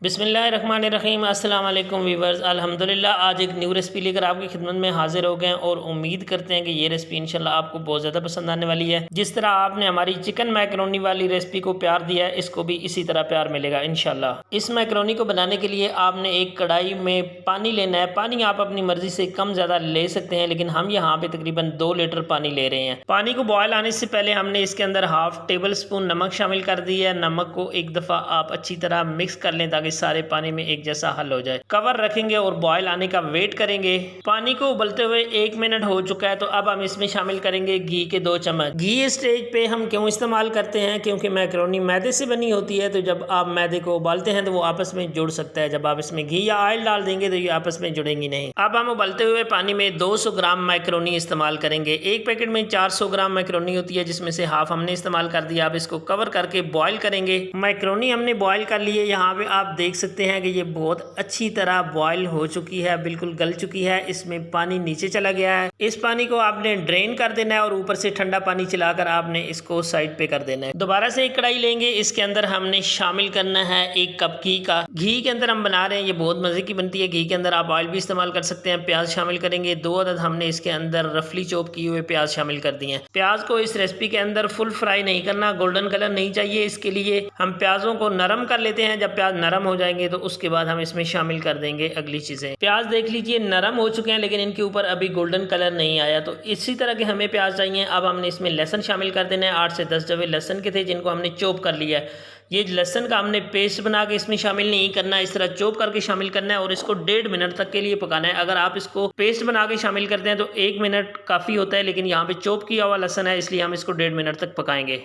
बिस्मिल्लाहिर्रहमानिर्रहीम। अस्सलाम वालेकुम वीवर्स। अल्हम्दुलिल्लाह आज एक न्यू रेसिपी लेकर आपकी खिदमत में हाजिर हो गए हैं और उम्मीद करते हैं कि ये रेसिपी इंशाल्लाह आपको बहुत ज़्यादा पसंद आने वाली है। जिस तरह आपने हमारी चिकन मैकरोनी वाली रेसिपी को प्यार दिया है, इसको भी इसी तरह प्यार मिलेगा इंशाल्लाह। इस मैकरोनी को बनाने के लिए आपने एक कढ़ाई में पानी लेना है। पानी आप अपनी मर्जी से कम ज़्यादा ले सकते हैं, लेकिन हम यहाँ पे तकरीबन 2 लीटर पानी ले रहे हैं। पानी को बॉयल आने से पहले हमने इसके अंदर हाफ टेबल स्पून नमक शामिल कर दिया है। नमक को एक दफ़ा आप अच्छी तरह मिक्स कर लें ताकि सारे पानी में एक जैसा हल हो जाए। कवर रखेंगे और बॉयल आने का वेट करेंगे। पानी को उबलते हुए 1 मिनट हो चुका है, तो अब हम इसमें शामिल करेंगे घी के 2 चम्मच। घी स्टेज पे हम क्यों इस्तेमाल करते हैं, क्योंकि मैकरोनी मैदे से बनी होती है, तो जब आप मैदे को उबालते हैं तो वो आपस में जुड़ सकता है। जब आप इसमें घी या ऑयल डाल देंगे तो ये आपस में जुड़ेंगी नहीं। अब हम उबलते हुए पानी में 200 ग्राम मैकरोनी इस्तेमाल करेंगे। एक पैकेट में 400 ग्राम मैकरोनी होती है, जिसमें से हाफ हमने इस्तेमाल कर दिया। अब इसको कवर करके बॉयल करेंगे। मैकरोनी हमने बॉयल कर ली है। यहाँ पे आप देख सकते हैं कि ये बहुत अच्छी तरह बॉयल हो चुकी है, बिल्कुल गल चुकी है। इसमें पानी नीचे चला गया है। इस पानी को आपने ड्रेन कर देना है और ऊपर से ठंडा पानी चलाकर आपने इसको साइड पे कर देना है। दोबारा से एक कढ़ाई लेंगे। इसके अंदर हमने शामिल करना है 1 कप घी का। घी के अंदर हम बना रहे हैं, ये बहुत मजे की बनती है। घी के अंदर आप ऑयल भी इस्तेमाल कर सकते हैं। प्याज शामिल करेंगे। 2 अदद हमने इसके अंदर रफली चॉप किए हुए प्याज शामिल कर दिए हैं। प्याज को इस रेसिपी के अंदर फुल फ्राई नहीं करना, गोल्डन कलर नहीं चाहिए। इसके लिए हम प्याजों को नरम कर लेते हैं। जब प्याज नरम हो जाएंगे तो उसके बाद हम इसमें शामिल कर देंगे अगली चीजें। प्याज देख लीजिए नरम हो चुके हैं, लेकिन इनके ऊपर अभी गोल्डन कलर नहीं आया, तो इसी तरह के हमें प्याज चाहिए। अब हमने इसमें लहसुन शामिल कर देना है। 8 से 10 जवे लहसुन के थे, जिनको हमने चॉप कर लिया है। ये लहसुन का हमने पेस्ट बना के इसमें शामिल नहीं करना है, इस तरह चॉप करके शामिल करना है और इसको 1.5 मिनट तक के लिए पकाना है। अगर आप इसको पेस्ट बना के शामिल करते हैं तो 1 मिनट काफ़ी होता है, लेकिन यहाँ पे चॉप किया हुआ लहसुन है, इसलिए हम इसको 1.5 मिनट तक पकाएंगे।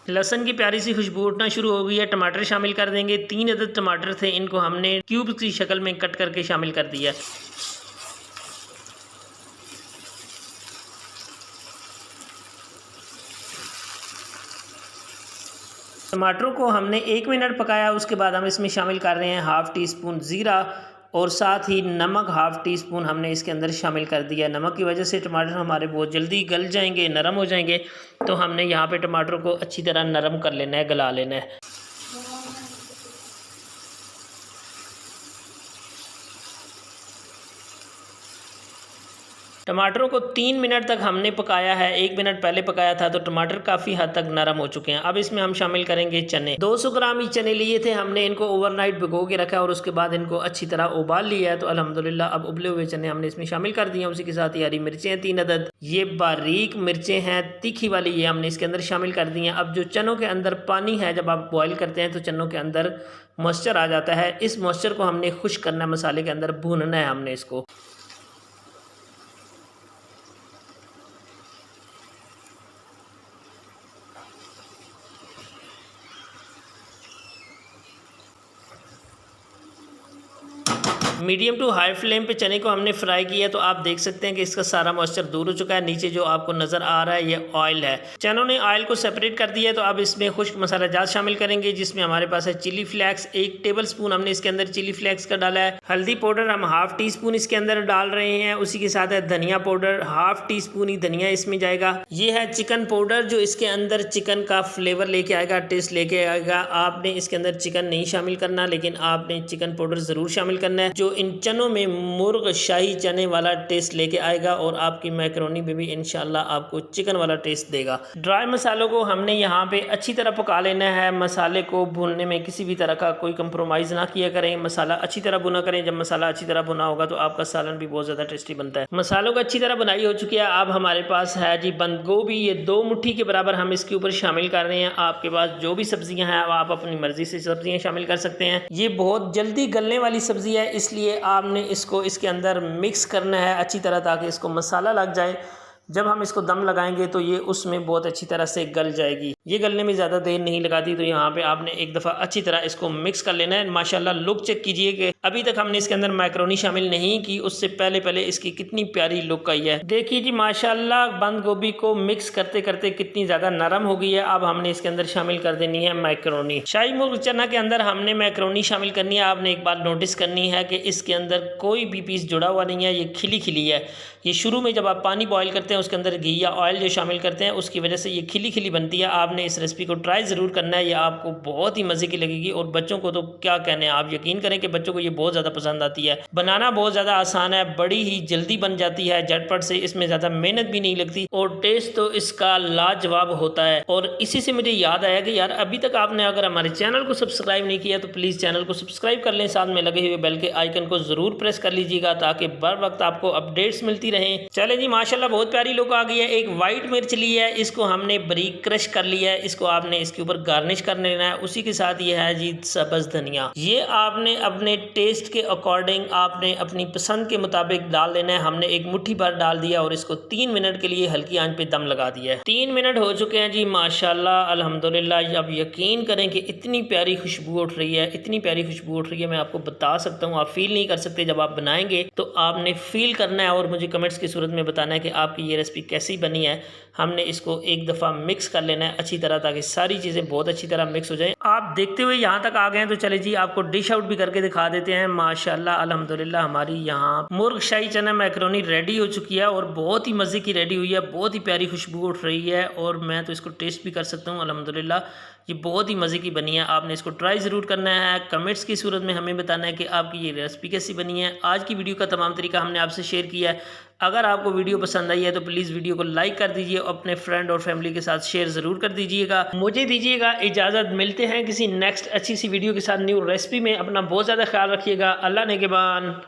लहसुन की प्यारी सी खुशबू उठना शुरू हो गई है। टमाटर शामिल कर देंगे। 3 अदद टमाटर थे, इनको हमने क्यूब की शक्ल में कट करके शामिल कर दिया। टमाटरों को हमने 1 मिनट पकाया। उसके बाद हम इसमें शामिल कर रहे हैं हाफ टी स्पून ज़ीरा और साथ ही नमक हाफ टी स्पून हमने इसके अंदर शामिल कर दिया। नमक की वजह से टमाटर हमारे बहुत जल्दी गल जाएंगे, नरम हो जाएंगे, तो हमने यहाँ पे टमाटर को अच्छी तरह नरम कर लेना है, गला लेना है। टमाटरों को 3 मिनट तक हमने पकाया है। 1 मिनट पहले पकाया था, तो टमाटर काफ़ी हद तक नरम हो चुके हैं। अब इसमें हम शामिल करेंगे चने। 200 ग्राम ही चने लिए थे हमने, इनको ओवरनाइट भिगो के रखा और उसके बाद इनको अच्छी तरह उबाल लिया है। तो अल्हम्दुलिल्लाह अब उबले हुए चने हमने इसमें शामिल कर दिए। उसी के साथ ही हरी मिर्चें हैं 3 अदद, ये बारीक मिर्चें हैं तीखी वाली, ये हमने इसके अंदर शामिल कर दी हैं। अब जो चनों के अंदर पानी है, जब आप बॉयल करते हैं तो चनों के अंदर मॉइस्चर आ जाता है। इस मॉइस्चर को हमने खुश्क करना है, मसाले के अंदर भूनना है हमने इसको। मीडियम टू हाई फ्लेम पे चने को हमने फ्राई किया, तो आप देख सकते हैं कि इसका सारा मॉइस्चर दूर हो चुका है। नीचे जो आपको नजर आ रहा है ये ऑयल है। चनों ने ऑयल को सेपरेट कर दिया है, तो अब इसमें खुश्क मसाला जात शामिल करेंगे, जिसमें हमारे पास है चिली फ्लेक्स। 1 टेबल स्पून हमने इसके अंदर चिली फ्लेक्स का डाला है। हल्दी पाउडर हम हाफ टी स्पून इसके अंदर डाल रहे हैं। उसी के साथ है धनिया पाउडर, हाफ टी स्पून ही धनिया इसमें जाएगा। ये है चिकन पाउडर, जो इसके अंदर चिकन का फ्लेवर लेके आएगा, टेस्ट लेके आएगा। आपने इसके अंदर चिकन नहीं शामिल करना, लेकिन आपने चिकन पाउडर जरूर शामिल करना है, जो इन चनों में मुर्ग शाही चने वाला टेस्ट लेके आएगा और आपकी मैकरोनी में भी इंशाल्लाह आपको चिकन वाला टेस्ट देगा। ड्राई मसालों को हमने यहाँ पे अच्छी तरह पका लेना है। मसाले को भूनने में किसी भी तरह का कोई कंप्रोमाइज़ ना किया करें। मसाला अच्छी तरह भुना करें। जब मसाला अच्छी तरह भुना होगा तो आपका सालन भी बहुत ज़्यादा टेस्टी बनता है। मसालों को अच्छी तरह बुनाई हो चुकी है। अब हमारे पास है जी बंद गोभी, ये 2 मुट्ठी के बराबर हम इसके ऊपर शामिल कर रहे हैं। आपके पास जो भी सब्जियाँ हैं आप अपनी मर्जी से सब्जियाँ शामिल कर सकते हैं। ये बहुत जल्दी गलने वाली सब्जी है, इसलिए आपने इसको इसके अंदर मिक्स करना है अच्छी तरह, ताकि इसको मसाला लग जाए। जब हम इसको दम लगाएंगे तो ये उसमें बहुत अच्छी तरह से गल जाएगी। ये गलने में ज़्यादा देर नहीं लगाती, तो यहाँ पे आपने एक दफ़ा अच्छी तरह इसको मिक्स कर लेना है। माशाल्लाह लुक चेक कीजिए कि अभी तक हमने इसके अंदर मैक्रोनी शामिल नहीं की, उससे पहले पहले इसकी कितनी प्यारी लुक आई है। देखिए जी माशाल्लाह बंद गोभी को मिक्स करते करते कितनी ज़्यादा नरम हो गई है। अब हमने इसके अंदर शामिल कर देनी है मैक्रोनी। शाही मुर्ग चना के अंदर हमने मैक्रोनी शामिल करनी है। आपने एक बात नोटिस करनी है कि इसके अंदर कोई भी पीस जुड़ा हुआ नहीं है, ये खिली खिली है। ये शुरू में जब आप पानी बॉयल करते हैं उसके अंदर घी या ऑयल जो शामिल करते हैं उसकी वजह से ये खिली खिली बनती है। आपने इस रेसिपी को ट्राई ज़रूर करना है, ये आपको बहुत ही मज़े की लगेगी और बच्चों को तो क्या कहने, आप यकीन करें कि बच्चों को ये बहुत ज़्यादा पसंद आती है। बनाना बहुत ज़्यादा आसान है, बड़ी ही जल्दी बन जाती है झटपट से, इसमें ज़्यादा मेहनत भी नहीं लगती और टेस्ट तो इसका लाजवाब होता है। और इसी से मुझे याद आया कि यार अभी तक आपने अगर हमारे चैनल को सब्सक्राइब नहीं किया तो प्लीज़ चैनल को सब्सक्राइब कर लें, साथ में लगे हुए बेल के आइकन को ज़रूर प्रेस कर लीजिएगा ताकि बर वक्त आपको अपडेट्स मिलती रहें। चले जी माशाल्लाह बहुत प्यारी लुक आ गई है। एक वाइट मिर्च ली है, इसको हमने बारीक क्रश कर लिया है, इसको आपने इसके ऊपर गार्निश कर लेना है। उसी के साथ ये है जी सब्ज़ धनिया, ये आपने अपने टेस्ट के अकॉर्डिंग आपने अपनी पसंद के मुताबिक डाल लेना है। हमने एक मुट्ठी भर डाल दिया और इसको 3 मिनट के लिए हल्की आंच पे दम लगा दिया है। 3 मिनट हो चुके हैं जी माशाल्लाह अल्हम्दुलिल्लाह। अब यकीन करें कि इतनी प्यारी खुशबू उठ रही है, इतनी प्यारी खुशबू उठ रही है, मैं आपको बता सकता हूँ। आप फील नहीं कर सकते, जब आप बनाएंगे तो आपने फील करना है और मुझे कमेंट्स की सूरत में बताना है कि आपकी ये रेसिपी कैसी बनी है। हमने इसको एक दफ़ा मिक्स कर लेना है अच्छी तरह ताकि सारी चीज़ें बहुत अच्छी तरह मिक्स हो जाएं। आप देखते हुए यहाँ तक आ गए हैं तो चले जी आपको डिश आउट भी करके दिखा देते हैं। माशाल्लाह अल्हम्दुलिल्लाह हमारी यहाँ मुर्ग शाही चना मैक्रोनी रेडी हो चुकी है और बहुत ही मज़े की रेडी हुई है, बहुत ही प्यारी खुशबू उठ रही है और मैं तो इसको टेस्ट भी कर सकता हूँ। अल्हम्दुलिल्लाह ये बहुत ही मज़े की बनी है। आपने इसको ट्राई ज़रूर करना है, कमेंट्स की सूरत में हमें बताना है कि आपकी ये रेसिपी कैसी बनी है। आज की वीडियो का तमाम तरीका हमने आपसे शेयर किया है। अगर आपको वीडियो पसंद आई है तो प्लीज़ वीडियो को लाइक कर दीजिए, अपने फ्रेंड और फैमिली के साथ शेयर ज़रूर कर दीजिएगा। मुझे दीजिएगा इजाज़त, मिलते हैं किसी नेक्स्ट अच्छी सी वीडियो के साथ न्यू रेसिपी में। अपना बहुत ज़्यादा ख्याल रखिएगा। अल्लाह नेगेबान।